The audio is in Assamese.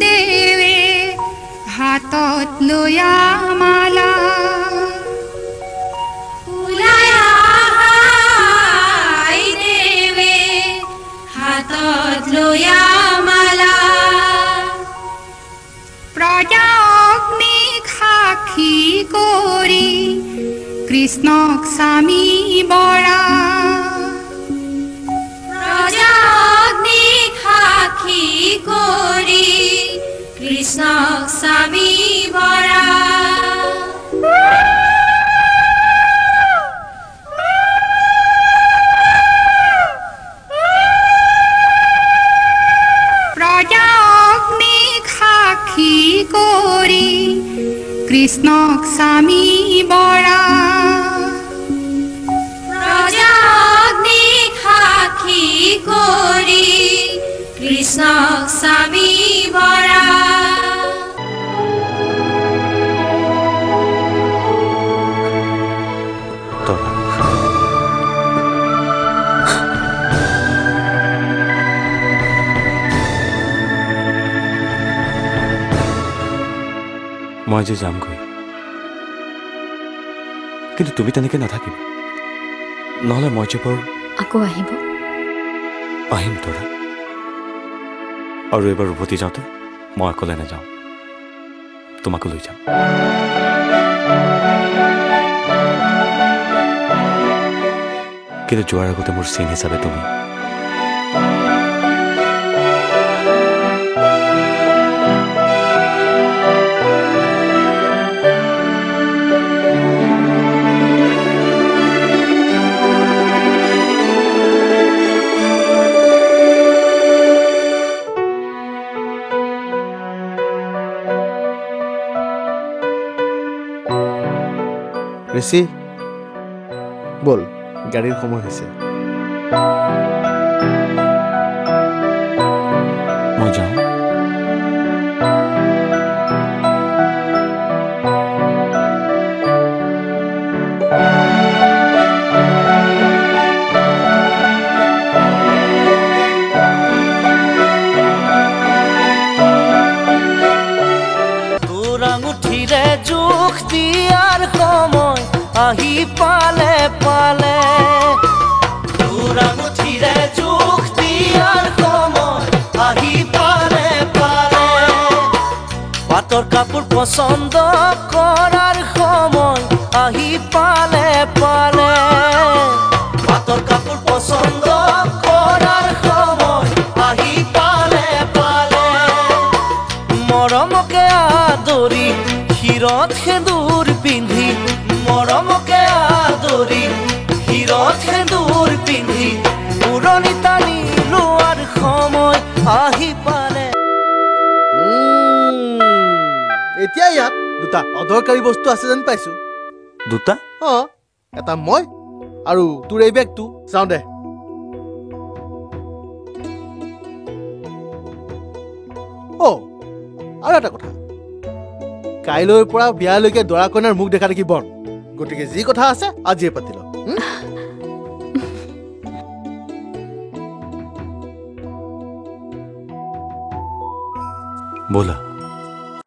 দেৱে হাতত লয়া মালা ওলাই আহাই দেৱে হাতত লয়া মালা প্ৰজা অগ্নিক সাক্ষী কৰি কৃষ্ণক স্বামী বৰা প্ৰজা অগ্নিক সাক্ষী কৰি কৃষ্ণক স্বামী বৰা প্ৰজা অগ্নিক সাক্ষী কৰি কৃষ্ণক স্বামী বৰা প্ৰজা অগ্নিক সাক্ষী কৰি কৃষ্ণক স্বামী বৰা মই যে যামগৈ কিন্তু তুমি তেনেকৈ নাথাকিবা নহ'লে মই যে বৰ আকৌ আহিম তৰা আৰু এবাৰ উভতি যাওঁতে মই অকলে নাযাওঁ তোমাকো লৈ যাম কিন্তু যোৱাৰ আগতে মোৰ চিন হিচাপে তুমি ঋষি বল গাড়ীৰ সময় হৈছে মই যাওঁ তোৰ আঙুঠিৰে জোখ দিয়াৰ সময় আহি পালে পালে তোৰ আঙুঠিৰে জোখ দিয়াৰ সময় আহি পালে পালে পাটৰ কাপোৰ পচন্দ কৰাৰ সময় আহি পালে পালে পাটৰ কাপোৰ পচন্দ কৰাৰ সময় আহি পালে পালে মৰমকে আদৰি শিৰত সেন্দুৰ পিন্ধি মৰমকে আদৰি শিৰত সেন্দুৰ পিন্ধি পুৰণি টানি লোৱাৰ সময় আহি পালে এতিয়া ইয়াত দুটা অদৰকাৰী বস্তু আছে যেন পাইছো দুটা এটা মই আৰু তোৰ এই বেগটো যাওঁ দে আৰু এটা কথা কাইলৈৰ পৰা বিয়ালৈকে দৰা কইনাৰ মুখ দেখা দেখি বন গতিকে যি কথা আছে আজিয়ে পাতি ল ব'লা